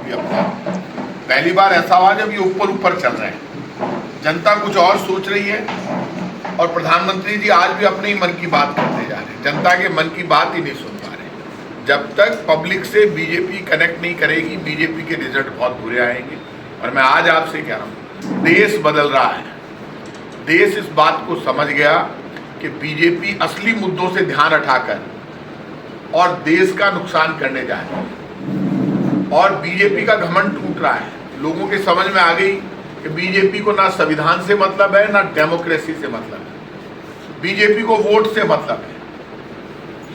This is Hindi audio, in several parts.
भी अपना। पहली बार ऐसा हुआ जब ये ऊपर ऊपर चल रहे हैं, जनता कुछ और सोच रही है और प्रधानमंत्री जी आज भी अपने ही मन की बात करते जा रहे हैं, जनता के मन की बात ही नहीं सुन पा रहे। जब तक पब्लिक से बीजेपी कनेक्ट नहीं करेगी, बीजेपी के रिजल्ट बहुत बुरे आएंगे। और मैं आज आपसे कह रहा हूँ, देश बदल रहा है, देश इस बात को समझ गया कि बीजेपी असली मुद्दों से ध्यान हटाकर और देश का नुकसान करने जा रही है और बीजेपी का घमंड टूट रहा है। लोगों के समझ में आ गई कि बीजेपी को ना संविधान से मतलब है ना डेमोक्रेसी से मतलब है, बीजेपी को वोट से मतलब है।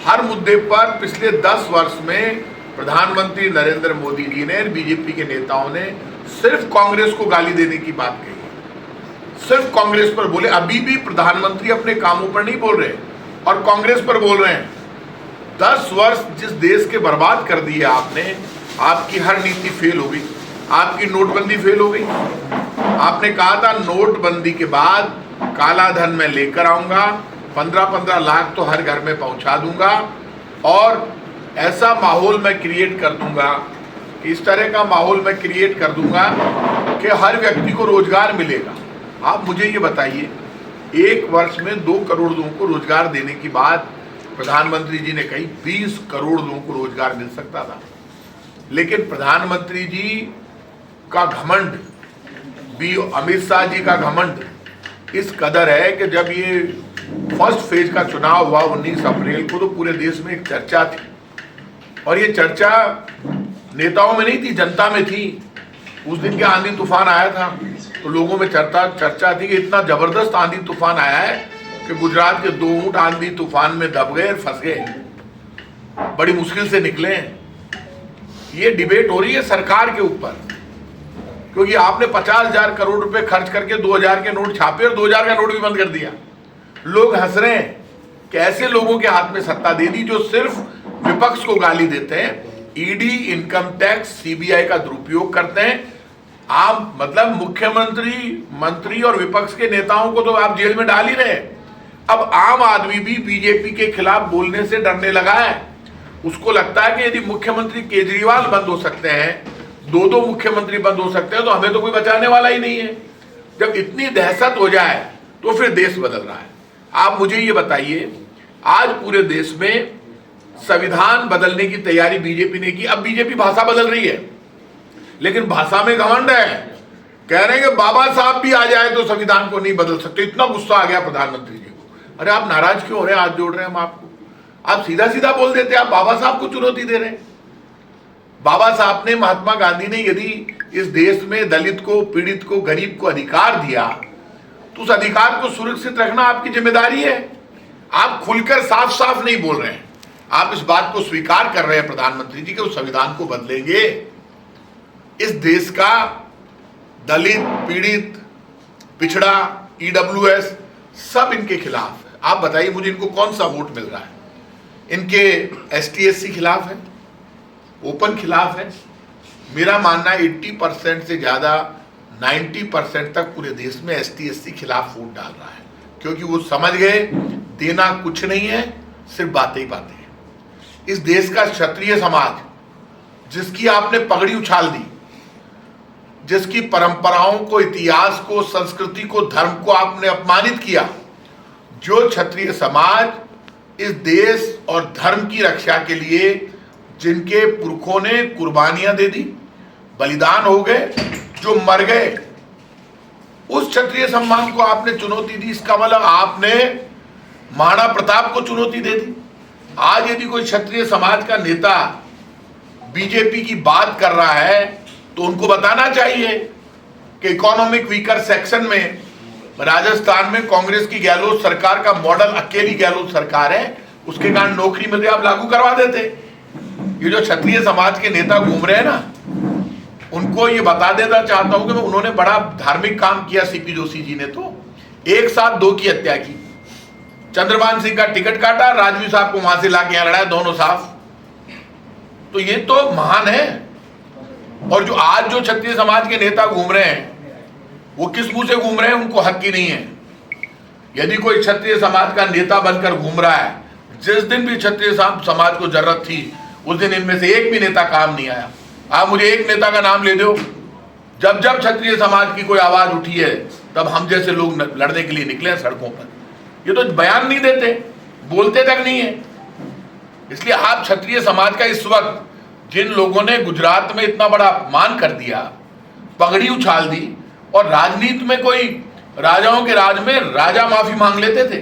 हर मुद्दे पर पिछले 10 वर्ष में प्रधानमंत्री नरेंद्र मोदी जी ने, बीजेपी के नेताओं ने सिर्फ कांग्रेस को गाली देने की बात कही, सिर्फ कांग्रेस पर बोले। अभी भी प्रधानमंत्री अपने कामों पर नहीं बोल रहे और कांग्रेस पर बोल रहे हैं। 10 वर्ष जिस देश के बर्बाद कर दिए आपने, आपकी हर नीति फेल हो गई, आपकी नोटबंदी फेल हो गई। आपने कहा था नोटबंदी के बाद काला धन मैं लेकर आऊंगा, 15-15 लाख तो हर घर में पहुंचा दूंगा और ऐसा माहौल मैं क्रिएट कर दूंगा, इस तरह का माहौल मैं क्रिएट कर दूंगा कि हर व्यक्ति को रोजगार मिलेगा। आप मुझे ये बताइए, 1 वर्ष में 2 करोड़ लोगों को रोजगार देने की बात प्रधानमंत्री जी ने कही, 20 करोड़ लोगों को रोजगार मिल सकता था। लेकिन प्रधानमंत्री जी का घमंड भी, अमित शाह जी का घमंड इस कदर है कि जब ये फर्स्ट फेज का चुनाव हुआ 19 अप्रैल को, तो पूरे देश में एक चर्चा थी और ये चर्चा नेताओं में नहीं थी, जनता में थी। उस दिन के आंधी तूफान आया था तो लोगों में चर्चा थी कि इतना जबरदस्त आंधी तूफान आया है कि गुजरात के 2 ऊंट आंधी तूफान में दब गए, फंस गए, बड़ी मुश्किल से निकले। ये डिबेट हो रही है सरकार के ऊपर, क्योंकि आपने 50,000 करोड़ रुपए खर्च करके 2,000 के नोट छापे और 2,000 का नोट भी बंद कर दिया। लोग हंस रहे हैं कि ऐसे लोगों के हाथ में सत्ता दे दी जो सिर्फ विपक्ष को गाली देते हैं, ईडी, इनकम टैक्स, सीबीआई का दुरुपयोग करते हैं। आप मतलब मुख्यमंत्री, मंत्री और विपक्ष के नेताओं को तो आप जेल में डाल ही रहे। अब आम आदमी भी बीजेपी के खिलाफ बोलने से डरने लगा है। उसको लगता है कि यदि मुख्यमंत्री केजरीवाल बंद हो सकते हैं, 2 मुख्यमंत्री बंद हो सकते हैं, तो हमें तो कोई बचाने वाला ही नहीं है। जब इतनी दहशत हो जाए तो फिर देश बदल रहा है। आप मुझे ये बताइए, आज पूरे देश में संविधान बदलने की तैयारी बीजेपी ने की। अब बीजेपी भाषा बदल रही है, लेकिन भाषा में घमंड है, कह रहे हैं कि बाबा साहब भी आ जाए तो संविधान को नहीं बदल सकते। इतना गुस्सा आ गया प्रधानमंत्री जी को। अरे आप नाराज क्यों हो रहे हैं? हाथ जोड़ रहे हैं हम आपको। आप सीधा सीधा बोल देते, आप बाबा साहब को चुनौती दे रहे हैं। बाबा साहब ने, महात्मा गांधी ने यदि इस देश में दलित को, पीड़ित को, गरीब को अधिकार दिया तो उस अधिकार को सुरक्षित रखना आपकी जिम्मेदारी है। आप खुलकर साफ साफ नहीं बोल रहे हैं, आप इस बात को स्वीकार कर रहे हैं प्रधानमंत्री जी के उस संविधान को बदलेंगे। इस देश का दलित, पीड़ित, पिछड़ा, ईडब्ल्यूएस सब इनके खिलाफ है। आप बताइए मुझे, इनको कौन सा वोट मिल रहा है? इनके एसटी/एससी खिलाफ है, ओपन खिलाफ है। मेरा मानना है 80% से ज्यादा, 90% तक पूरे देश में एसटी/एससी खिलाफ वोट डाल रहा है, क्योंकि वो समझ गए देना कुछ नहीं है, सिर्फ बातें ही बातें हैं। इस देश का क्षत्रिय समाज, जिसकी आपने पगड़ी उछाल दी, जिसकी परंपराओं को, इतिहास को, संस्कृति को, धर्म को आपने अपमानित किया, जो क्षत्रिय समाज इस देश और धर्म की रक्षा के लिए जिनके पुरखों ने कुर्बानियां दे दी, बलिदान हो गए, जो मर गए, उस क्षत्रिय सम्मान को आपने चुनौती दी। इसका मतलब आपने महाराणा प्रताप को चुनौती दे दी। आज यदि कोई क्षत्रिय समाज का नेता बीजेपी की बात कर रहा है तो उनको बताना चाहिए कि इकोनॉमिक वीकर सेक्शन में राजस्थान में कांग्रेस की गहलोत सरकार का मॉडल अकेली गहलोत सरकार है, उसके कारण नौकरी मिल रही, आप लागू करवा देते। ये जो क्षत्रिय समाज के नेता घूम रहे हैं ना, उनको ये बता देना चाहता हूं कि उन्होंने बड़ा धार्मिक काम किया। सीपी जोशी जी ने तो एक साथ 2 की हत्या की, चंद्रभान सिंह का टिकट काटा, राजवी साहब को वहां से लाके यहां लड़ाया, दोनों साफ। तो ये तो महान है। और जो आज जो क्षत्रिय समाज के नेता घूम रहे हैं, वो किस मुंह से घूम रहे हैं? उनको हक ही नहीं है। यदि कोई क्षत्रिय समाज का नेता बनकर घूम रहा है, जिस दिन भी क्षत्रिय समाज को जरूरत थी उस दिन इनमें से एक भी नेता काम नहीं आया। आप मुझे एक नेता का नाम ले दो, जब जब क्षत्रिय समाज की कोई आवाज उठी है तब हम जैसे लोग लड़ने के लिए निकले हैं सड़कों पर। ये तो बयान नहीं देते, बोलते तक नहीं है। इसलिए आप क्षत्रिय समाज का इस वक्त जिन लोगों ने गुजरात में इतना बड़ा अपमान कर दिया, पगड़ी उछाल दी, और राजनीति में कोई राजाओं के राज में राजा माफी मांग लेते थे,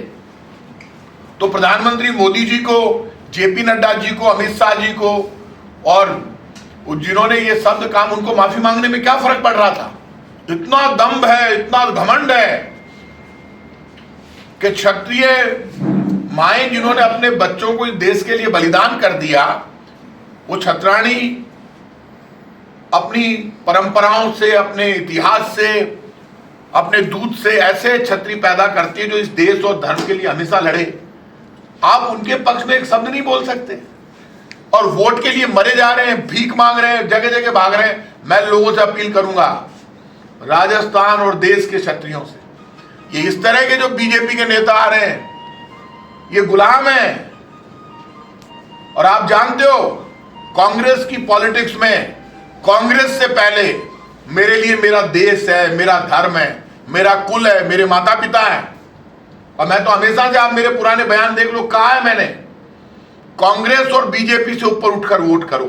तो प्रधानमंत्री मोदी जी को, जेपी नड्डा जी को, अमित शाह जी को, और जिन्होंने ये शब्द काम, उनको माफी मांगने में क्या फर्क पड़ रहा था? इतना दम्भ है, इतना घमंड है कि क्षत्रिय माएं जिन्होंने अपने बच्चों को इस देश के लिए बलिदान कर दिया, वो छत्राणी अपनी परंपराओं से, अपने इतिहास से, अपने दूध से ऐसे क्षत्रिय पैदा करती है जो इस देश और धर्म के लिए हमेशा लड़े। आप उनके पक्ष में एक शब्द नहीं बोल सकते, और वोट के लिए मरे जा रहे हैं, भीख मांग रहे हैं, जगह जगह भाग रहे हैं। मैं लोगों से अपील करूंगा, राजस्थान और देश के क्षत्रियों से, ये इस तरह के जो बीजेपी के नेता आ रहे हैं, ये गुलाम हैं। और आप जानते हो कांग्रेस की पॉलिटिक्स में, कांग्रेस से पहले मेरे लिए मेरा देश है, मेरा धर्म है, मेरा कुल है, मेरे माता पिता है। और मैं तो हमेशा से, आप मेरे पुराने बयान देख लो, कहा है मैंने, कांग्रेस और बीजेपी से ऊपर उठकर वोट करो,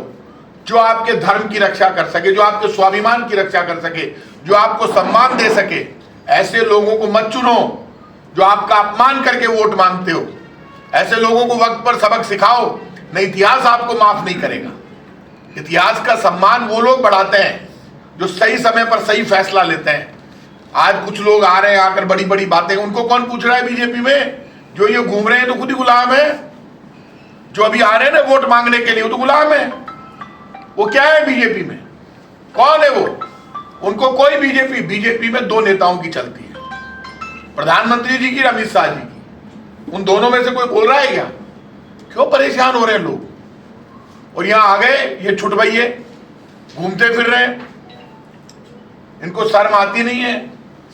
जो आपके धर्म की रक्षा कर सके, जो आपके स्वाभिमान की रक्षा कर सके, जो आपको सम्मान दे सके। ऐसे लोगों को मत चुनो जो आपका अपमान करके वोट मांगते हो। ऐसे लोगों को वक्त पर सबक सिखाओ, नहीं इतिहास आपको माफ नहीं करेगा। इतिहास का सम्मान वो लोग बढ़ाते हैं जो सही समय पर सही फैसला लेते हैं। आज कुछ लोग आ रहे हैं, आकर बड़ी बड़ी बातें, उनको कौन पूछ रहा है बीजेपी में? जो ये घूम रहे हैं तो खुद ही गुलाम है, जो अभी आ रहे हैं ना वोट मांगने के लिए, वो तो गुलाम है। वो क्या है बीजेपी में? कौन है वो? उनको कोई बीजेपी में दो नेताओं की चलती है, प्रधानमंत्री जी की, अमित शाह जी की। उन दोनों में से कोई बोल रहा है क्या? क्यों परेशान हो रहे हैं लोग? और यहां आ गए ये छुटभइये, घूमते फिर रहे हैं, इनको शर्म आती नहीं है।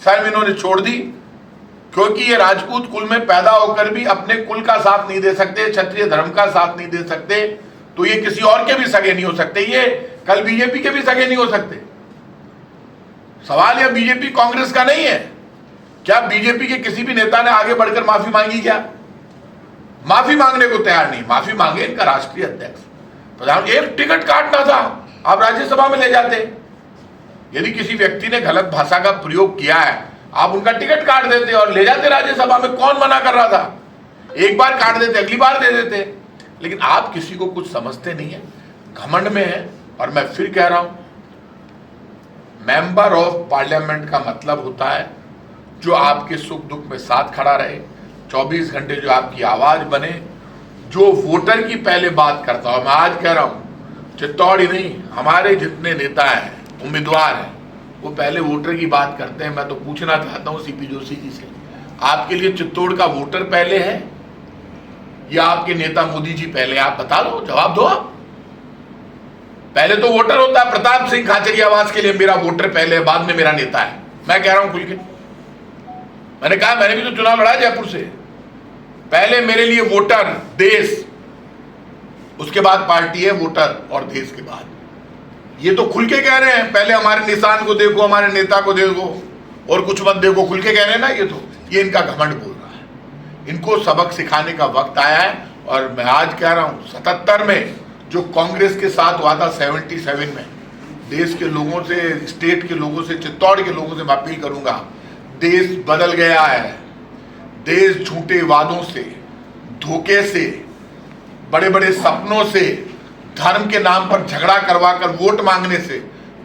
शर्म इन्होंने छोड़ दी, क्योंकि ये राजपूत कुल में पैदा होकर भी अपने कुल का साथ नहीं दे सकते, क्षत्रिय धर्म का साथ नहीं दे सकते, तो ये किसी और के भी सगे नहीं हो सकते, ये कल बीजेपी के भी सगे नहीं हो सकते। सवाल यह बीजेपी कांग्रेस का नहीं है। क्या बीजेपी के किसी भी नेता ने आगे बढ़कर माफी मांगी? क्या माफी मांगने को तैयार नहीं। माफी मांगे इनका राष्ट्रीय अध्यक्ष, प्रधान। एक टिकट काटना था, आप राज्यसभा में ले जाते। यदि किसी व्यक्ति ने गलत भाषा का प्रयोग किया है, आप उनका टिकट काट देते और ले जाते राज्यसभा में। कौन मना कर रहा था? एक बार काट देते, अगली बार दे देते। लेकिन आप किसी को कुछ समझते नहीं है, घमंड में है। और मैं फिर कह रहा हूं, मेंबर ऑफ पार्लियामेंट का मतलब होता है जो आपके सुख दुख में साथ खड़ा रहे, 24 घंटे जो आपकी आवाज बने, जो वोटर की पहले बात करता हूं। मैं आज कह रहा हूं, चित्तौड़ ही नहीं, हमारे जितने नेता हैं, उम्मीदवार हैं, वो पहले वोटर की बात करते हैं। मैं तो पूछना चाहता हूं सीपी जोशी जी से, आपके लिए चित्तौड़ का वोटर पहले है या आपके नेता मोदी जी पहले? आप बता दो, जवाब दो आप। पहले तो वोटर होता है। प्रताप सिंह खाचरियावास के लिए मेरा वोटर पहले है, बाद में मेरा नेता है। मैं कह रहा हूं खुल के, मैंने कहा, मैंने भी तो चुनाव लड़ा जयपुर से। पहले मेरे लिए वोटर, देश, उसके बाद पार्टी है, वोटर और देश के बाद। ये तो खुल के कह रहे हैं, पहले हमारे निशान को देखो, हमारे नेता को देखो और कुछ मत देखो। खुल के कह रहे हैं ना। ये इनका घमंड बोल रहा है। इनको सबक सिखाने का वक्त आया है। और मैं आज कह रहा हूं, 77 में जो कांग्रेस के साथ हुआ था, 77 में, देश के लोगों से, स्टेट के लोगों से, चित्तौड़ के लोगों से मैं अपील करूंगा, देश बदल गया है। देश झूठे वादों से, धोखे से, बड़े बड़े सपनों से, धर्म के नाम पर झगड़ा करवा कर वोट मांगने से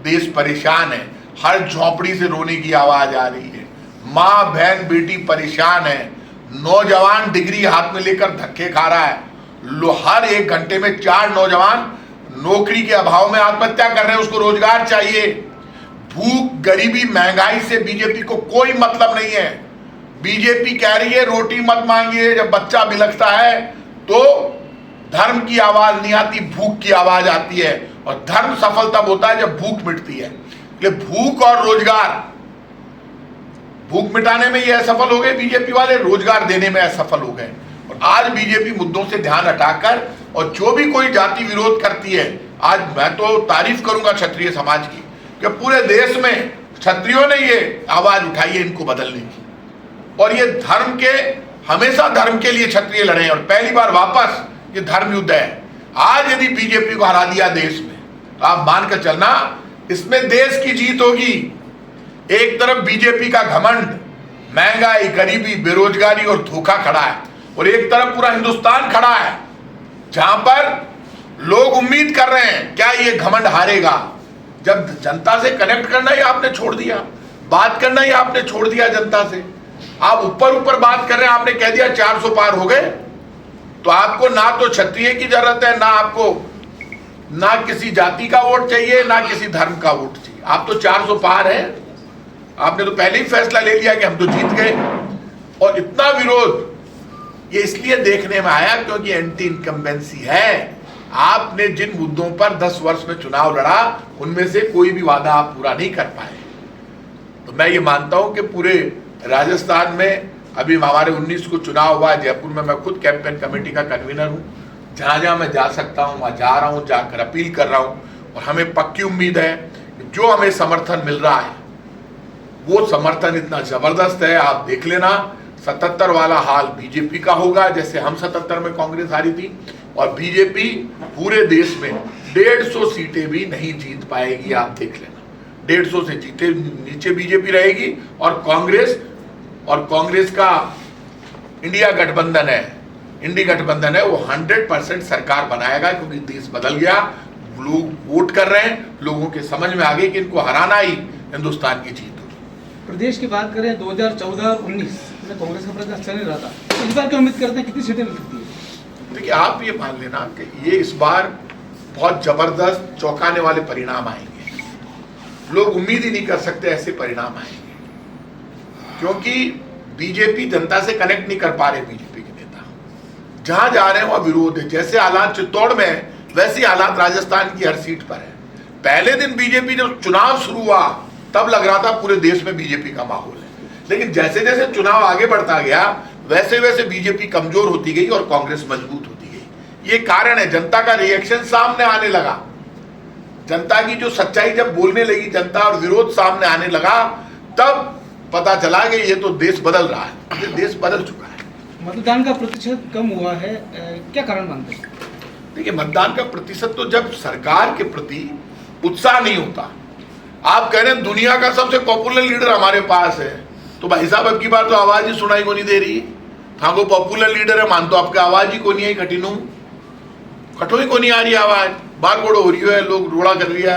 देश परेशान है। हर झोपड़ी से रोने की आवाज आ रही है। माँ बहन बेटी परेशान है। नौजवान डिग्री हाथ में लेकर धक्के खा रहा है। हर 1 घंटे में 4 नौजवान नौकरी के अभाव में आत्महत्या कर रहे हैं। उसको रोजगार चाहिए। भूख, गरीबी, महंगाई से बीजेपी को कोई मतलब नहीं है। बीजेपी कह रही है रोटी मत मांगिए। जब बच्चा बिलखता है तो धर्म की आवाज नहीं आती, भूख की आवाज आती है। और धर्म सफल तब होता है जब भूख मिटती है। इसलिए भूख और रोजगार, भूख मिटाने में ये असफल हो गए बीजेपी वाले, रोजगार देने में असफल हो गए। और आज बीजेपी मुद्दों से ध्यान हटाकर, और जो भी कोई जाति विरोध करती है, आज मैं तो तारीफ करूंगा क्षत्रिय समाज की कि पूरे देश में क्षत्रियों ने ये आवाज उठाई है इनको बदलने की, और ये धर्म के, हमेशा धर्म के लिए क्षत्रिय लड़े और पहली बार वापस ये धर्म युद्ध है। आज यदि बीजेपी को हरा दिया देश में तो आप मानकर चलना इसमें देश की जीत होगी। एक तरफ बीजेपी का घमंड, महंगाई, गरीबी, बेरोजगारी और धोखा खड़ा है, और एक तरफ पूरा हिंदुस्तान खड़ा है जहां पर लोग उम्मीद कर रहे हैं क्या ये घमंड हारेगा। जब जनता से कनेक्ट करना ही आपने छोड़ दिया, बात करना ही आपने छोड़ दिया जनता से, आप ऊपर ऊपर बात कर रहे हैं। आपने कह दिया 400 पार हो गए, तो आपको ना तो क्षत्रिय की जरूरत है, ना आपको ना किसी जाति का वोट चाहिए, ना किसी धर्म का वोट चाहिए। आप तो 400 पार है। आपने तो पहले ही फैसला ले लिया कि हम तो जीत गए। और इतना विरोध ये इसलिए देखने में आया क्योंकि एंटी इनकम्बेंसी है। आपने जिन मुद्दों पर 10 वर्ष में चुनाव लड़ा उनमें से कोई भी वादा आप पूरा नहीं कर पाए। तो मैं ये मानता हूं कि पूरे राजस्थान में अभी हमारे 19 को चुनाव हुआ। जयपुर में मैं खुद कैंपेन कमेटी का कन्वीनर हूं। जहां जहां मैं जा सकता हूं वहां जा रहा हूं, जाकर अपील कर रहा हूं, और हमें पक्की उम्मीद है कि जो हमें समर्थन मिल रहा है वो समर्थन इतना जबरदस्त है। आप देख लेना 77 वाला हाल बीजेपी का होगा, जैसे हम 77 में कांग्रेस हारी थी, और बीजेपी पूरे देश में 150 सीटें भी नहीं जीत पाएगी। आप देख लेना 150 से जीते नीचे बीजेपी रहेगी, और कांग्रेस का इंडिया गठबंधन है वो 100% सरकार बनाएगा, क्योंकि देश बदल गया। लोग वोट कर रहे हैं, लोगों के समझ में आ गई कि इनको हराना ही हिंदुस्तान की जीत होगी। प्रदेश की बात करें 2014 और 19 में कांग्रेस का प्रचार चल नहीं रहा था, तो इस बार क्या उम्मीद करते हैं कितनी सीटें मिल सकती है? देखिए आप ये मान लेना कि ये इस बार बहुत जबरदस्त चौंकाने वाले परिणाम आएंगे। लोग उम्मीद ही नहीं कर सकते ऐसे परिणाम आएंगे, क्योंकि बीजेपी जनता से कनेक्ट नहीं कर पा रहे। बीजेपी के नेता जहां जा रहे हैं वहां विरोध है। जैसे हालात चित्तौड़ में है वैसे हालात राजस्थान की हर सीट पर है। पहले दिन बीजेपी जब चुनाव शुरू हुआ तब लग रहा था पूरे देश में बीजेपी का माहौल है, लेकिन जैसे जैसे चुनाव आगे बढ़ता गया वैसे वैसे बीजेपी कमजोर होती गई और कांग्रेस मजबूत होती गई। ये कारण है, जनता का रिएक्शन सामने आने लगा। जनता की जो सच्चाई जब बोलने लगी जनता और विरोध सामने आने लगा, तब पता चला कि ये तो देश बदल रहा है। ये देश बदल चुका है। मतदान का प्रतिशत कम हुआ है, क्या कारण मानते हैं? देखिए मतदान का प्रतिशत तो जब सरकार के प्रति उत्साह नहीं होता। आप कह रहे हैं दुनिया का सबसे पॉपुलर लीडर हमारे पास है, तो भाई साहब अब की बार तो आवाज ही सुनाई को नहीं दे रही। हाँ वो पॉपुलर लीडर है, मान तो आपका आवाज ही को नहीं आई, खटो ही को नहीं आ रही आवाज, बार गोड़ो हो रही है, लोग रोड़ा कर लिया।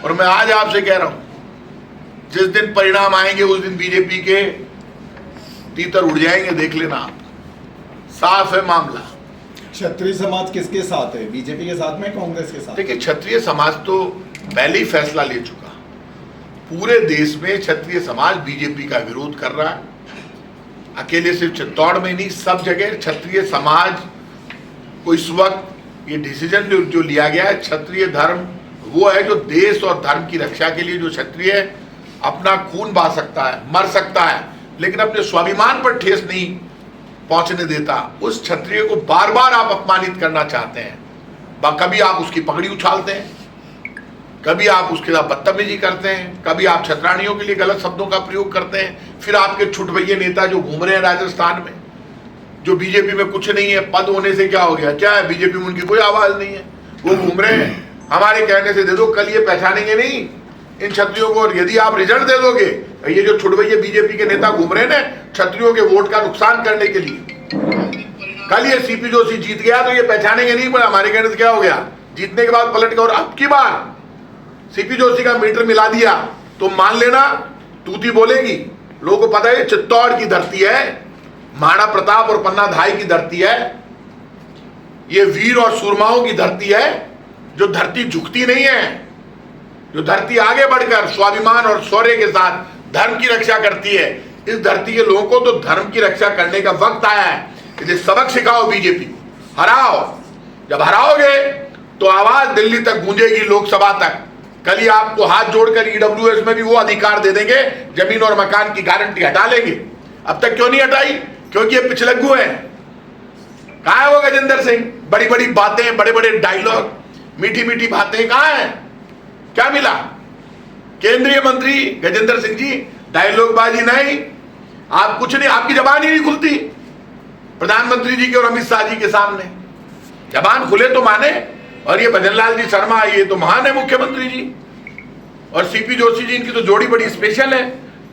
और मैं आज आपसे कह रहा हूं जिस दिन परिणाम आएंगे उस दिन बीजेपी के तीतर उड़ जाएंगे, देख लेना आप। साफ है मामला। क्षत्रिय समाज किसके साथ है, बीजेपी के साथ में, कांग्रेस के साथ? देखिए क्षत्रिय समाज तो पहले ही फैसला ले चुका। पूरे देश में क्षत्रिय समाज बीजेपी का विरोध कर रहा है। अकेले सिर्फ चित्तौड़ में नहीं, सब जगह क्षत्रिय समाज को इस वक्त ये डिसीजन जो लिया गया है, क्षत्रिय धर्म वो है जो देश और धर्म की रक्षा के लिए, जो क्षत्रिय अपना खून बहा सकता है, मर सकता है, लेकिन अपने स्वाभिमान पर ठेस नहीं पहुंचने देता, उस क्षत्रिय को बार बार आप अपमानित करना चाहते हैं। कभी आप उसकी पगड़ी उछालते हैं, कभी आप उसके साथ बदतमीजी करते हैं, कभी आप छतरानियों के लिए गलत शब्दों का प्रयोग करते हैं। फिर आपके छुटभैये नेता जो घूम रहे हैं राजस्थान में, जो बीजेपी में कुछ नहीं है, पद होने से क्या हो गया, क्या है बीजेपी में उनकी कोई आवाज नहीं है, वो घूम रहे हैं। हमारे कहने से दे दो, कल ये पहचानेंगे नहीं इन क्षत्रियों को, और यदि आप रिजल्ट दे दोगे, ये जो छुटभैये बीजेपी के नेता घूम रहे हैं ना क्षत्रियों के वोट का नुकसान करने के लिए, कल ये सीपी जोशी जीत गया तो ये पहचानेंगे नहीं, पर हमारे कहने से क्या हो गया, जीतने के बाद पलट गया। और अब की बार सीपी जोशी का मीटर मिला दिया तो मान लेना तूती बोलेगी। लोगों को पता है चित्तौड़ की धरती है, महाराणा प्रताप और पन्ना धाई की धरती है, ये वीर और सूरमाओं की धरती है, जो धरती झुकती नहीं है, जो धरती आगे बढ़कर स्वाभिमान और शौर्य के साथ धर्म की रक्षा करती है। इस धरती के लोगों को तो धर्म की रक्षा करने का वक्त आया है कि सबक सिखाओ बीजेपी को, हराओ। जब हराओगे तो आवाज दिल्ली तक गूंजेगी, लोकसभा तक। कल ही आपको हाथ जोड़कर ईडब्ल्यूएस में भी वो अधिकार दे देंगे, जमीन और मकान की गारंटी हटा लेंगे। अब तक क्यों नहीं हटाई? क्योंकि ये पिछलग्गू हैं। कहाँ है वो गजेंद्र सिंह? बड़ी बड़ी बातें, बड़े बड़े डायलॉग, मीठी मीठी बातें कहां है? क्या मिला? केंद्रीय मंत्री गजेंद्र सिंह जी, डायलॉगबाजी नहीं, आप कुछ नहीं, आपकी जबान ही नहीं खुलती प्रधानमंत्री जी के और अमित शाह जी के सामने। जबान खुले तो माने। और ये भजनलाल जी शर्मा, ये तो महान है मुख्यमंत्री जी, और सीपी जोशी जी, इनकी तो जोड़ी बड़ी स्पेशल है।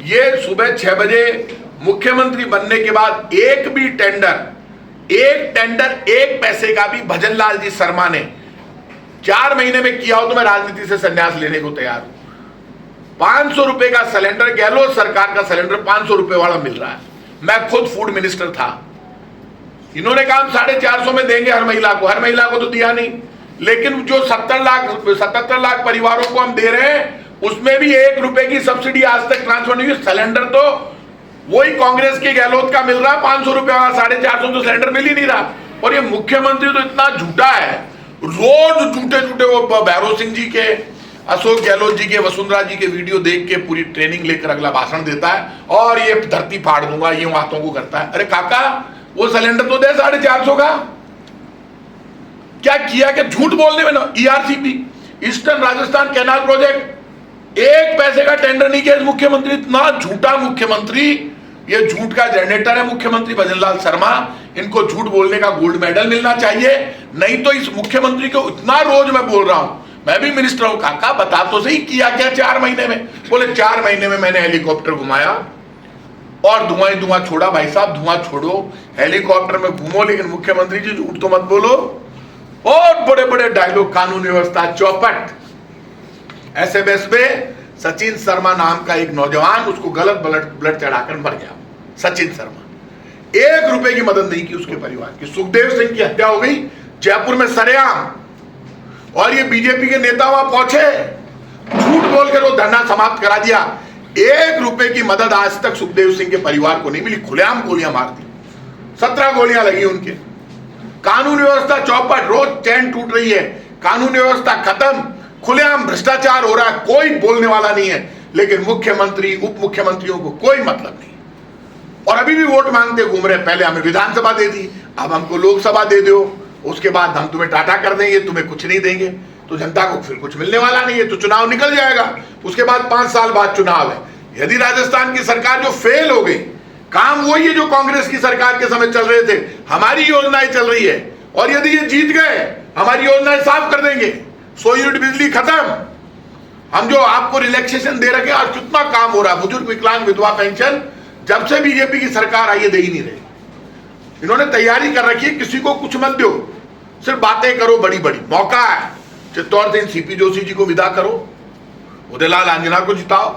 ये सुबह 6 बजे मुख्यमंत्री बनने के बाद एक टेंडर एक पैसे का भी भजनलाल जी शर्मा ने 4 महीने में किया हो तो मैं राजनीति से संन्यास लेने को तैयार हूं। 500 रुपए का सिलेंडर, गहलोत सरकार का सिलेंडर 500 रुपए वाला मिल रहा है। मैं खुद फूड मिनिस्टर था, इन्होंने कहा 450 में देंगे हर महिला को तो दिया नहीं। लेकिन जो 77 लाख परिवारों को हम दे रहे हैं, उसमें भी 1 रुपए की सब्सिडी आज तक ट्रांसफर नहीं हुई। सिलेंडर तो वही कांग्रेस के गहलोत का मिल रहा है 500 रुपए वाला, 450 तो सिलेंडर मिल ही नहीं रहा। और ये मुख्यमंत्री तो इतना झूठा है, रोज झूठे वो भैरव सिंह जी के, अशोक गहलोत जी के, वसुंधरा जी के वीडियो देख के पूरी ट्रेनिंग लेकर अगला भाषण देता है और ये धरती फाड़ दूंगा, ये बातों को करता है। अरे काका, वो सिलेंडर तो दे 450 का। क्या किया कि झूठ बोलने में ना। ERCP, eastern Rajasthan canal project, 1 पैसे का टेंडर नहीं किया। मुख्यमंत्री इतना झूठा मुख्यमंत्री, ये झूठ का जनरेटर है मुख्यमंत्री भजनलाल शर्मा। इनको झूठ बोलने का गोल्ड मेडल मिलना चाहिए। नहीं तो इस मुख्यमंत्री को इतना रोज मैं बोल रहा हूं, मैं भी मिनिस्टर हूं, काका बता तो सही किया क्या 4 महीने में? बोले 4 महीने में मैंने हेलीकॉप्टर घुमाया और धुआं ही धुआं छोड़ा। भाई साहब, धुआं छोड़ो, हेलीकॉप्टर में घूमो, लेकिन मुख्यमंत्री जी झूठ तो मत बोलो। और बड़े बड़े डायलॉग, कानून व्यवस्था चौपट। SMS में सचिन शर्मा नाम का एक नौजवान, उसको गलत ब्लड चढ़ाकर मर गया। सचिन शर्मा, 1 रुपए की मदद नहीं की उसके परिवार की। सुखदेव सिंह की हत्या हो गई जयपुर में सरेआम, और ये बीजेपी के नेता वहां पहुंचे, झूठ बोलकर वो धरना समाप्त करा दिया। 1 रुपए की मदद आज तक सुखदेव सिंह के परिवार को नहीं मिली। खुलेआम गोलियां मार दी, 17 गोलियां लगी उनके। कानून व्यवस्था चौपट, रोज चैन टूट रही है, कानून व्यवस्था खत्म, खुलेआम भ्रष्टाचार हो रहा है, कोई बोलने वाला नहीं है। लेकिन मुख्यमंत्री, उप मुख्यमंत्रियों को कोई मतलब नहीं, और अभी भी वोट मांगते घूम रहे। पहले हमें विधानसभा दे दी, अब हमको लोकसभा दे दो, उसके बाद हम तुम्हें टाटा कर देंगे, तुम्हें कुछ नहीं देंगे। तो जनता को फिर कुछ मिलने वाला नहीं है, तो चुनाव निकल जाएगा। उसके बाद 5 साल बाद चुनाव है। यदि राजस्थान की सरकार जो फेल हो गई, काम वही है जो कांग्रेस की सरकार के समय चल रहे थे, हमारी योजनाएं चल रही है, और यदि ये जीत गए, हमारी योजनाएं साफ कर देंगे। 100 यूनिट बिजली खत्म, हम जो आपको रिलैक्सेशन दे रखे, आज कितना काम हो रहा है। बुजुर्ग, विकलांग, विधवा पेंशन जब से बीजेपी की सरकार आई है दे ही नहीं रही। इन्होंने तैयारी कर रखी है, किसी को कुछ मत दो, सिर्फ बातें करो बड़ी बड़ी। मौका है, चित्तौड़ से सीपी जोशी जी को विदा करो, उदयलाल आंजना को जिताओ,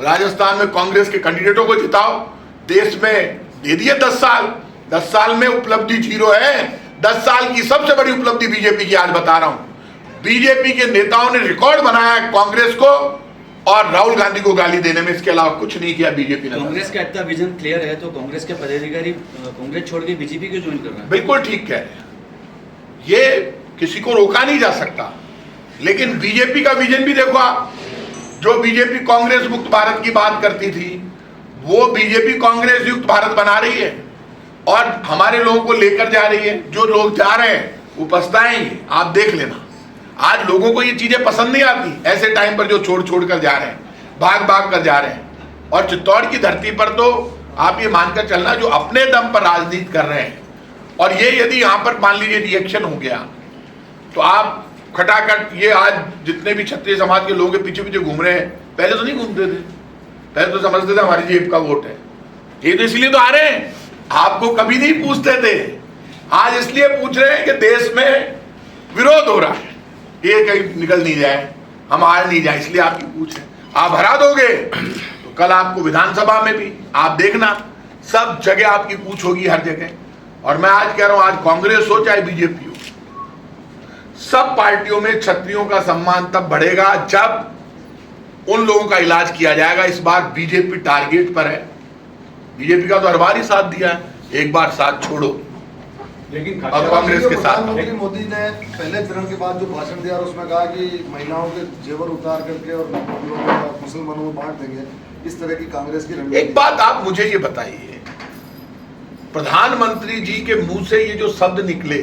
राजस्थान में कांग्रेस के कैंडिडेटों को जिताओ। देश में दे दिए 10 साल, 10 साल में उपलब्धि 0 है। 10 साल की सबसे बड़ी उपलब्धि बीजेपी की आज बता रहा हूं। बीजेपी के नेताओं ने रिकॉर्ड बनाया कांग्रेस को और राहुल गांधी को गाली देने में, इसके अलावा कुछ नहीं किया बीजेपी ने। कांग्रेस का इतना विजन क्लियर है तो कांग्रेस के पदाधिकारी कांग्रेस छोड़ के बीजेपी क्यों ज्वाइन कर रहे हैं? बिल्कुल ठीक कह रहे हैं, ये किसी को रोका नहीं जा सकता। लेकिन बीजेपी का विजन भी देखो आप, जो बीजेपी कांग्रेस मुक्त भारत की बात करती थी, वो बीजेपी कांग्रेस युक्त भारत बना रही है और हमारे लोगों को लेकर जा रही है। जो लोग जा रहे हैं वो पछताएंगे, आप देख लेना। आज लोगों को ये चीजें पसंद नहीं आती, ऐसे टाइम पर जो छोड़ कर जा रहे हैं, भाग कर जा रहे हैं। और चित्तौड़ की धरती पर तो आप ये मानकर चलना, जो अपने दम पर राजनीति कर रहे हैं, और ये यदि यहाँ पर मान लीजिए रिएक्शन हो गया तो आप खटाखट, ये आज जितने भी क्षत्रिय समाज के लोगों के पीछे पीछे घूम रहे हैं, पहले तो नहीं घूमते थे, पहले तो समझते थे हमारी जेब का वोट है। ये तो इसलिए तो आ रहे हैं, आपको कभी नहीं पूछते थे, आज इसलिए पूछ रहे हैं कि देश में विरोध हो रहा है, ये कहीं निकल नहीं जाए, हम हार नहीं जाए, इसलिए आपकी पूछ है। आप हरा दोगे तो कल आपको विधानसभा में भी आप देखना, सब जगह आपकी पूछ होगी, हर जगह। और मैं आज कह रहा हूं, आज कांग्रेस हो चाहे बीजेपी हो, सब पार्टियों में क्षत्रियों का सम्मान तब बढ़ेगा जब उन लोगों का इलाज किया जाएगा। इस बार बीजेपी टारगेट पर है, बीजेपी का तो हर बार ही साथ दिया है, एक बार साथ छोड़ो। लेकिन और कांग्रेस के साथ प्रधानमंत्री मोदी ने पहले चरण के बाद जो भाषण दिया उसमें कहा कि महिलाओं के जेवर उतार करके और मुसलमानों में बांट देंगे, इस तरह की कांग्रेस की रणनीति। एक बात आप मुझे ये बताइए, प्रधानमंत्री जी के मुंह से ये जो शब्द निकले,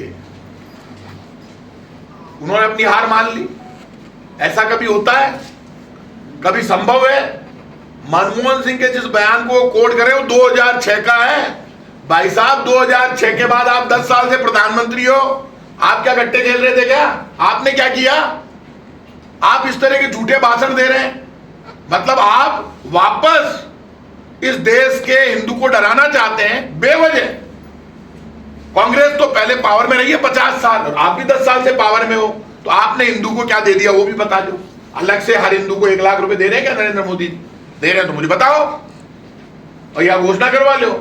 उन्होंने अपनी हार मान ली। ऐसा कभी होता है? कभी संभव है? मनमोहन सिंह के जिस बयान को कोट करे वो 2006 का है। भाई साहब 2006 के बाद आप 10 साल से प्रधानमंत्री हो, आप क्या गट्टे खेल रहे थे क्या? आपने क्या किया? आप इस तरह के झूठे भाषण दे रहे हैं, मतलब आप वापस इस देश के हिंदू को डराना चाहते हैं बेवजह। कांग्रेस तो पहले पावर में रही है 50 साल और आप भी 10 साल से पावर में हो, तो आपने हिंदू को क्या दे दिया वो भी बता दो। अलग से हर हिंदू को 1 लाख रुपए दे रहे हैं क्या नरेंद्र मोदी? दे रहे हैं तो मुझे बताओ और यह घोषणा करवा लो।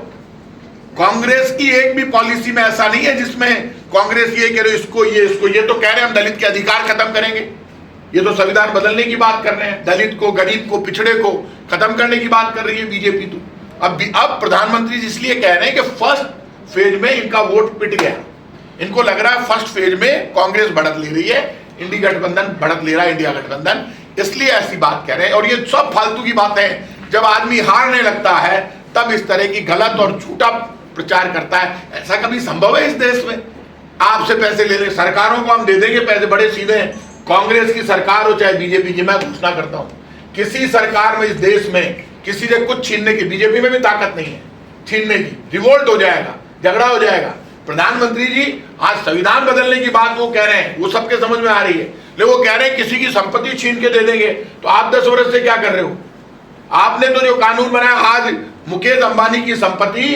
कांग्रेस की एक भी पॉलिसी में ऐसा नहीं है जिसमें कांग्रेस ये कह रहे इसको ये तो कह रहे हैं हम दलित के अधिकार खत्म करेंगे। ये तो संविधान बदलने की बात कर रहे हैं, दलित को, गरीब को, पिछड़े को खत्म करने की बात कर रही है बीजेपी। तो अब प्रधानमंत्री जी इसलिए कह रहे हैं कि फर्स्ट फेज में इनका वोट पिट गया। इनको लग रहा है फर्स्ट फेज में कांग्रेस बढ़त ले रही है, इंडिया गठबंधन बढ़त ले रहा है, इंडिया गठबंधन, इसलिए ऐसी बात कह रहे हैं। और ये सब फालतू की बात है। जब आदमी हारने लगता है तब इस तरह की गलत और झूठा प्रचार करता है। ऐसा कभी संभव है इस देश में? आपसे पैसे ले ले, सरकारों को हम दे देंगे पैसे, बड़े सीधे हैं। कांग्रेस की सरकार हो चाहे बीजेपी की, मैं घोषणा करता हूं किसी सरकार में इस देश में किसी से कुछ छीनने की, बीजेपी में भी ताकत नहीं है छीनने की, रिवोल्ट हो जाएगा, झगड़ा हो जाएगा। प्रधानमंत्री जी आज संविधान बदलने की बात वो कह रहे हैं, वो सबके समझ में आ रही है, लेकिन वो कह रहे हैं किसी की संपत्ति छीन के दे देंगे। तो आप 10 वर्ष से क्या कर रहे हो? आपने तो जो कानून बनाया, आज मुकेश अंबानी की संपत्ति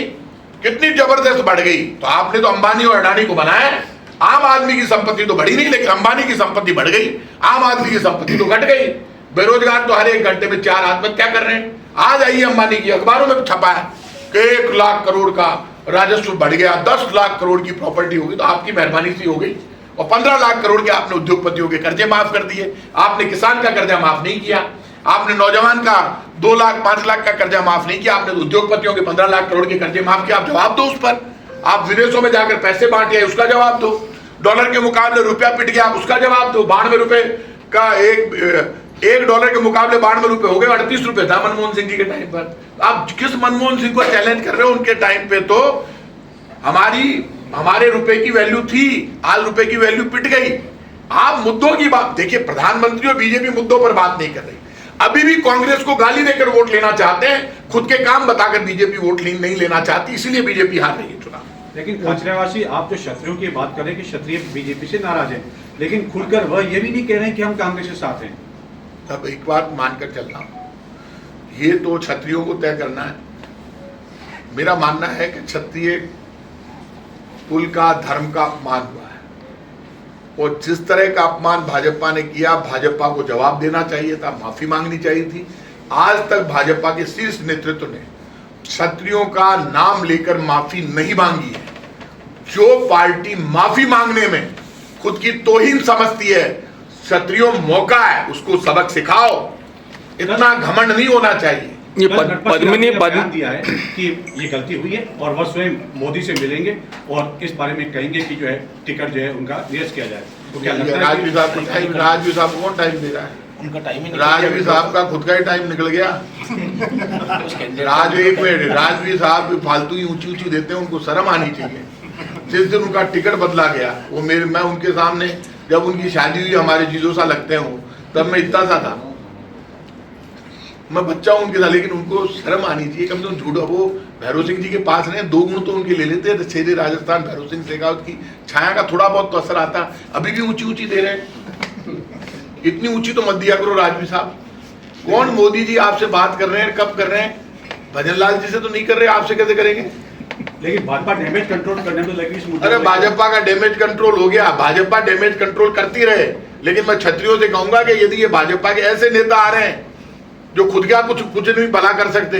कितनी जबरदस्त बढ़ गई, तो आपने तो अंबानी और अडानी को बनाया। आम आदमी की संपत्ति तो बढ़ी नहीं, लेकिन अंबानी की संपत्ति बढ़ गई, आम आदमी की संपत्ति तो घट गई। बेरोजगार तो हर 1 घंटे में 4 आत्महत्या कर रहे हैं। आज आइए अंबानी की, अखबारों में छपा है कि 1 लाख करोड़ का राजस्व बढ़ गया, 10 लाख करोड़ की प्रॉपर्टी होगी, तो आपकी मेहरबानी सी हो गई। और 15 लाख करोड़ के आपने उद्योगपतियों के कर्जे माफ कर दिए, आपने किसान का कर्जा माफ नहीं किया, आपने नौजवान का 2 लाख 5 लाख का कर्जा माफ नहीं किया, आपने उद्योगपतियों के 15 लाख करोड़ के कर्जे माफ किया। आप जवाब दो उस पर। आप विदेशों में जाकर पैसे बांटे, उसका जवाब दो। डॉलर के मुकाबले रुपया पिट गया, उसका जवाब दो। 92 रुपए का एक डॉलर के मुकाबले 92 रुपए हो गए, 38 रुपए था मनमोहन सिंह जी के टाइम पर। आप किस मनमोहन सिंह को चैलेंज कर रहे हो? उनके टाइम पे तो हमारे रुपए की वैल्यू थी, आज रुपए की वैल्यू पिट गई। आप मुद्दों की बात देखिए, प्रधानमंत्री और बीजेपी मुद्दों पर बात नहीं कर रही। अभी भी कांग्रेस को गाली देकर वोट लेना चाहते हैं, खुद के काम बताकर बीजेपी वोट नहीं लेना चाहती, इसीलिए बीजेपी हार रही है चुनाव। लेकिन कचरेवासी, आप जो क्षत्रियों की बात करें कि क्षत्रिय बीजेपी से नाराज हैं, लेकिन खुलकर वह ये भी नहीं कह रहे हैं कि हम कांग्रेस के साथ हैं। अब एक बात मानकर चलना, ये तो क्षत्रियों को तय करना है। मेरा मानना है कि क्षत्रिय कुल का, धर्म का अपमान हुआ है, और जिस तरह का अपमान भाजपा ने किया, भाजपा को जवाब देना चाहिए था, माफी मांगनी चाहिए थी। आज तक भाजपा के शीर्ष नेतृत्व ने क्षत्रियों का नाम लेकर माफी नहीं मांगी है। जो पार्टी माफी मांगने में खुद की तौहीन समझती है, क्षत्रियों मौका है, उसको सबक सिखाओ। इतना घमंड नहीं होना चाहिए। ये पद्मिनी बयान दिया है कि ये गलती हुई है और वह स्वयं मोदी से मिलेंगे और इस बारे में कहेंगे कि जो है टिकट जो है उनका निरस्त किया जाए। तो क्या लगता है राजवी साहब को कौन टाइम दे रहा है? उनका टाइम ही राजवी साहब का खुद का ही टाइम निकल गया। राजवी साहब फालतू ही ऊंची देते हैं, उनको शर्म आनी चाहिए। जिस दिन उनका टिकट बदला गया, वो मैं उनके सामने, जब उनकी शादी हुई, हमारे जीजो सा लगते हो, तब मैं इतना सा था, मैं बच्चा हूं उनके साथ, लेकिन उनको शर्म आनी चाहिए। कम से कम झूठा, वो भैरव सिंह जी के पास रहे, 2 गुण तो उनके ले लेते हैं। शेरे राजस्थान भैरव सिंह शेखावत की छाया का थोड़ा बहुत तो असर आता। अभी भी ऊंची दे रहे हैं, इतनी ऊंची तो मत दिया करो राजवी साहब। कौन मोदी जी आपसे बात कर रहे हैं, कब कर रहे हैं? भजन लाल जी से तो नहीं कर रहे, आपसे कैसे करेंगे? लेकिन भाजपा डैमेज कंट्रोल करने में लगी इस मुद्दे। अरे भाजपा का डैमेज कंट्रोल हो गया, भाजपा डैमेज कंट्रोल करती रहे, लेकिन मैं क्षत्रियों से कहूंगा कि यदि ये भाजपा के ऐसे नेता आ रहे हैं जो खुद का कुछ नहीं भला कर सकते,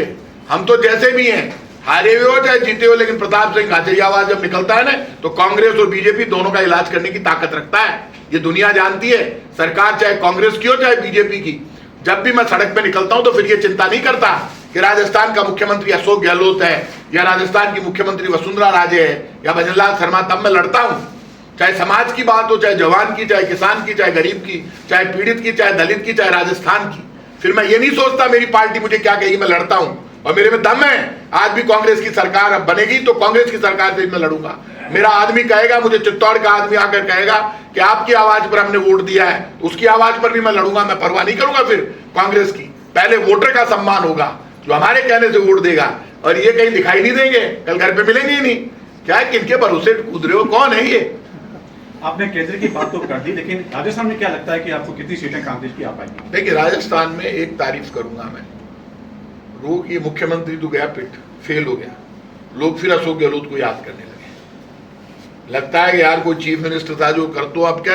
हम तो जैसे भी हैं, हारे हुए हो चाहे जीते हो, लेकिन प्रताप सिंह खाचरियावास जब निकलता है ना, तो कांग्रेस और बीजेपी दोनों का इलाज करने की ताकत रखता है। ये दुनिया जानती है। सरकार चाहे कांग्रेस की हो चाहे बीजेपी की, जब भी मैं सड़क पे निकलता हूं तो फिर ये चिंता नहीं करता कि राजस्थान का मुख्यमंत्री अशोक गहलोत है या राजस्थान की मुख्यमंत्री वसुंधरा राजे है या भजनलाल शर्मा, तब मैं लड़ता हूं। चाहे समाज की बात हो, चाहे जवान की, चाहे किसान की, चाहे गरीब की, चाहे पीड़ित की, चाहे दलित की, चाहे राजस्थान की। फिर मैं ये नहीं सोचता मेरी पार्टी मुझे क्या कहेगी, मैं लड़ता हूं और मेरे में दम है। आज भी कांग्रेस की सरकार अब बनेगी तो कांग्रेस की सरकार से मैं लड़ूंगा। मेरा आदमी कहेगा, मुझे चित्तौड़ का आदमी आकर कहेगा कि आपकी आवाज पर हमने वोट दिया है, उसकी आवाज पर भी मैं लड़ूंगा, मैं परवाह नहीं करूंगा फिर कांग्रेस की। पहले वोटर का सम्मान होगा जो हमारे कहने से वोट देगा, और ये कहीं दिखाई नहीं देंगे, कल घर पे मिलेंगे ही नहीं। क्या है, किनके भरोसे कूद रहे हो, कौन है ये? आपने केंद्र की बात तो कर दी, लेकिन राजस्थान में क्या लगता है कि आपको कितनी सीटें कांग्रेस की आ पाएंगी? देखिए, राजस्थान में एक तारीफ करूंगा मैं, लोग ये मुख्यमंत्री तो गया पिट, फेल हो गया, लोग फिर अशोक गहलोत को याद करने लगे। लगता है कि यार कोई चीफ मिनिस्टर था जो कर, तो अब क्या,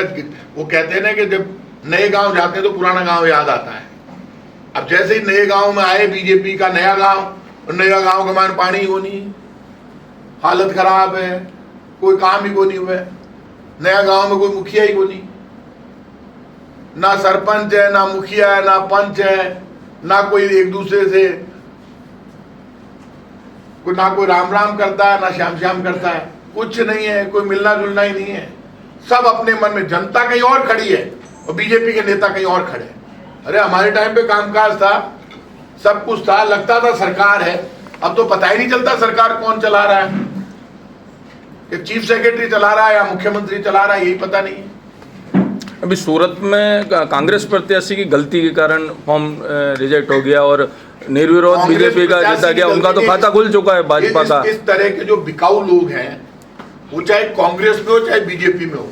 वो कहते हैं ना कि जब नए गांव जाते हैं तो पुराना गांव याद आता है। अब जैसे ही नए गांव में आए बीजेपी का नया गांव, और नया गांव का मान पानी को नहीं, हालत खराब है, कोई काम ही को नहीं हुआ, नया गांव में कोई मुखिया ही को नहीं, ना सरपंच है, ना मुखिया है, ना पंच है, ना कोई एक दूसरे से कोई, ना कोई राम राम करता है, ना श्याम श्याम करता है, कुछ नहीं है, कोई मिलना जुलना ही नहीं है। सब अपने मन में, जनता कहीं और खड़ी है और बीजेपी के नेता कहीं और खड़े हैं। अरे हमारे टाइम पे कामकाज था, सब कुछ था, लगता था सरकार है, अब तो पता ही नहीं चलता सरकार कौन चला रहा है, एक चीफ सेक्रेटरी चला रहा है या मुख्यमंत्री चला रहा है, यही पता नहीं है। अभी सूरत में कांग्रेस प्रत्याशी की गलती के कारण फॉर्म रिजेक्ट हो गया और निर्विरोध बीजेपी का जीता गया, उनका तो खाता खुल चुका है भाजपा का। इस तरह के जो बिकाऊ लोग हैं, वो चाहे कांग्रेस में हो चाहे बीजेपी में हो,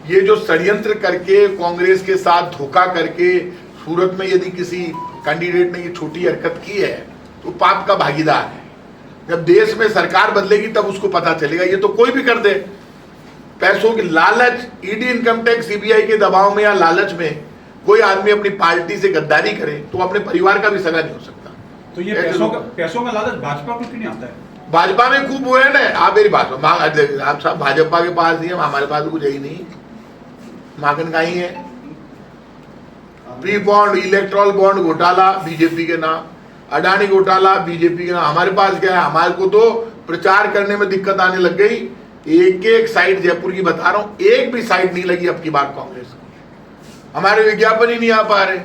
ये जो षड्यंत्र करके कांग्रेस के साथ धोखा करके सूरत में यदि किसी कैंडिडेट ने ये छोटी हरकत की है तो पाप का भागीदार है। जब देश में सरकार बदलेगी तब उसको पता चलेगा, ये तो कोई भी कर दे। पैसों की लालच, ईडी, इनकम टैक्स, सीबीआई के दबाव में या लालच में कोई आदमी अपनी पार्टी से गद्दारी करे तो अपने परिवार का भी सगा नहीं हो सकता। तो ये पैसों का लालच भाजपा को क्यों नहीं आता है? भाजपा में खूब हुए ना, आप मेरी बात आप सब भाजपा के पास ही है, हमारे पास कुछ है ही नहीं, माखन का ही है। प्री बॉन्ड, इलेक्ट्रॉल बॉन्ड घोटाला बीजेपी के नाम, अडानी घोटाला बीजेपी के नाम। हमारे पास क्या है, हमारे को तो प्रचार करने में दिक्कत आने लग गई। एक एक साइड जयपुर की बता रहा हूं, एक भी साइड नहीं लगी अब की बार कांग्रेस की। हमारे विज्ञापन ही नहीं आ पा रहे,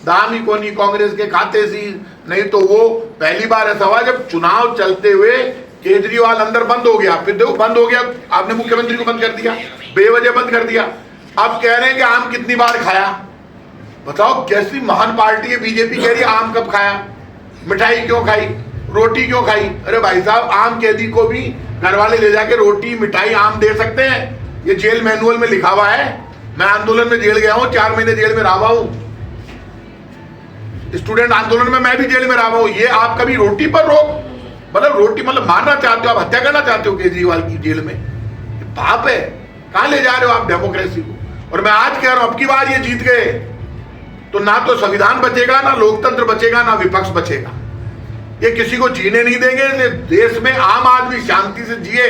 दाम ही को नहीं कांग्रेस के खाते से। नहीं तो वो पहली बार ऐसा हुआ जब चुनाव चलते हुए केजरीवाल अंदर बंद हो गया, फिर देखो बंद हो गया, आपने मुख्यमंत्री को बंद कर दिया, बेवजह बंद कर दिया। अब कह रहे हैं कि आम कितनी बार खाया, बताओ कैसी महान पार्टी है बीजेपी, कह रही है आम कब खाया, मिठाई क्यों खाई, रोटी क्यों खाई। अरे भाई साहब, आम कैदी को भी घर वाले ले जाके रोटी मिठाई आम दे सकते हैं, ये जेल मैनुअल में लिखा हुआ है। मैं आंदोलन में जेल गया हूं, 4 महीने जेल में रहा हूं, स्टूडेंट आंदोलन में मैं भी जेल में रहा हूं। ये आप कभी रोटी पर रोक, मतलब रोटी मतलब मारना चाहते हो, आप हत्या करना चाहते हो केजरीवाल की जेल में, पाप है। कहां ले जा रहे हो आप डेमोक्रेसी को। और मैं आज कह रहा हूं, अब की बार ये जीत गए तो ना तो संविधान बचेगा, ना लोकतंत्र बचेगा, ना विपक्ष बचेगा। ये किसी को जीने नहीं देंगे। देश में आम आदमी शांति से जिए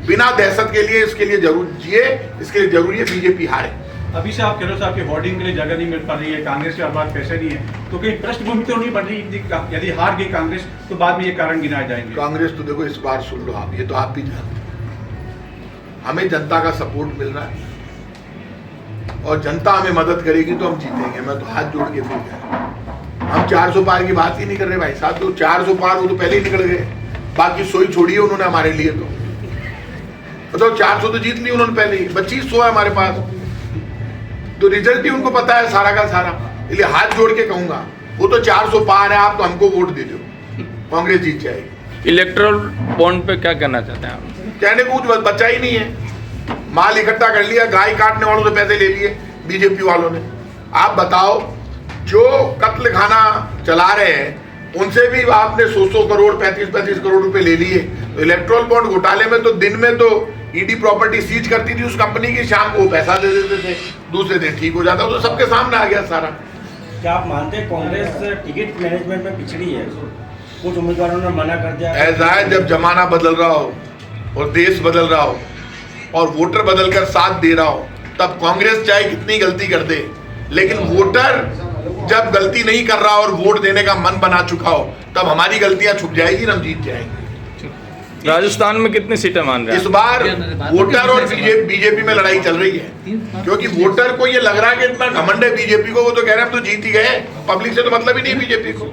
बिना दहशत के लिए, इसके लिए जरूर जिए, इसके लिए जरूरी है बीजेपी हारे। अभी से आप कह रहे हो साहब कि होर्डिंग के लिए जगह नहीं मिल पा रही है, कांग्रेस के पास पैसे नहीं है, तो कहीं पृष्ठभूमि तो नहीं बन रही? यदि हार गई कांग्रेस तो बाद में ये कारण गिनाए जाएंगे। कांग्रेस तो देखो, इस बार सुन लो आप, ये तो आप भी जानते हैं, हमें जनता का सपोर्ट मिल रहा है और जनता हमें मदद करेगी तो हम जीतेंगे। मैं तो हाथ जोड़ के बोल रहा हूं, हम 400 पार की बात ही नहीं कर रहे भाई साहब। तो 400 पार वो तो पहले ही निकल गए, बाकी 100 ही छोड़ी है उन्होंने हमारे लिए। तो मतलब 400 तो जीत ली उन्होंने पहले ही, 2500 है हमारे पास, तो रिजल्ट भी उनको पता है सारा का सारा। इसलिए हाथ जोड़ के कहूंगा, वो तो 400 पार है, आप तो हमको वोट दे दो, कांग्रेस जीत जाएगी। इलेक्ट्रल बॉन्ड पे क्या कहना चाहते हैं आप? कहने को कुछ बचा ही नहीं है, माल इकट्ठा कर लिया, गाय काटने वालों से पैसे ले लिए बीजेपी वालों ने। आप बताओ, जो कत्ल खाना चला रहे हैं उनसे भी आपने 100 करोड़ 35 करोड़ रुपए ले लिए। तो इलेक्ट्रल बॉन्ड घोटाले में तो दिन में तो ईडी प्रॉपर्टी सीज करती थी उस कंपनी की, शाम को पैसा दे देते थे, दूसरे दिन ठीक हो जाता। तो सबके सामने आ गया सारा। क्या आप मानते हैं कांग्रेस टिकट मैनेजमेंट में पिछड़ी है? कुछ उम्मीदवारों ने मना कर दिया। ऐसा है, जब जमाना बदल रहा हो और देश बदल रहा हो और वोटर बदल कर साथ दे रहा हो, तब कांग्रेस चाहे कितनी गलती कर दे, लेकिन वोटर जब गलती नहीं कर रहा और वोट देने का मन बना चुका हो, तब हमारी गलतियां छुप जाएगी, हम जीत जाएंगे। राजस्थान में कितनी सीटें मान रहे हैं? इस बार वोटर और बीजेपी में लड़ाई चल रही है, क्योंकि वोटर को ये लग रहा है कि इतना घमंड है बीजेपी को, वो तो कह रहे हैं हम तो जीत ही गए, पब्लिक से तो मतलब ही नहीं बीजेपी को।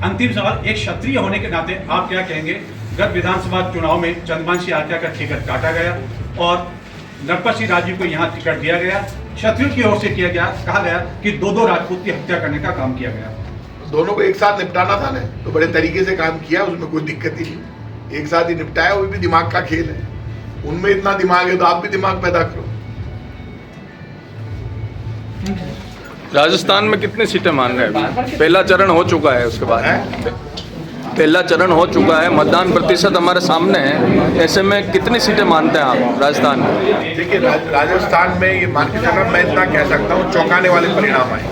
अंतिम सवाल, एक क्षत्रिय होने के नाते आप क्या कहेंगे गत विधानसभा चुनाव में चंद्रवंशी आर्या का टिकट काटा गया और नरपत सिंह राजू को यहाँ टिकट दिया गया। क्षत्रियों की ओर से किया गया, कहा गया कि दो राजपूत की हत्या करने का काम किया गया। दोनों को एक साथ निपटाना था ना, तो बड़े तरीके से काम किया, उसमें कोई दिक्कत ही नहीं, एक साथ ही निपटाया। वो भी दिमाग का खेल है, उनमें इतना दिमाग है तो आप भी दिमाग पैदा करो। राजस्थान में कितनी सीटें मान रहे हैं? पहला चरण हो चुका है, उसके बाद पहला चरण हो चुका है, मतदान प्रतिशत हमारे सामने है, ऐसे में कितनी सीटें मानते हैं आप राजस्थान में? देखिए राजस्थान में ये मान के चलना, मैं इतना कह सकता हूँ चौंकाने वाले परिणाम आए।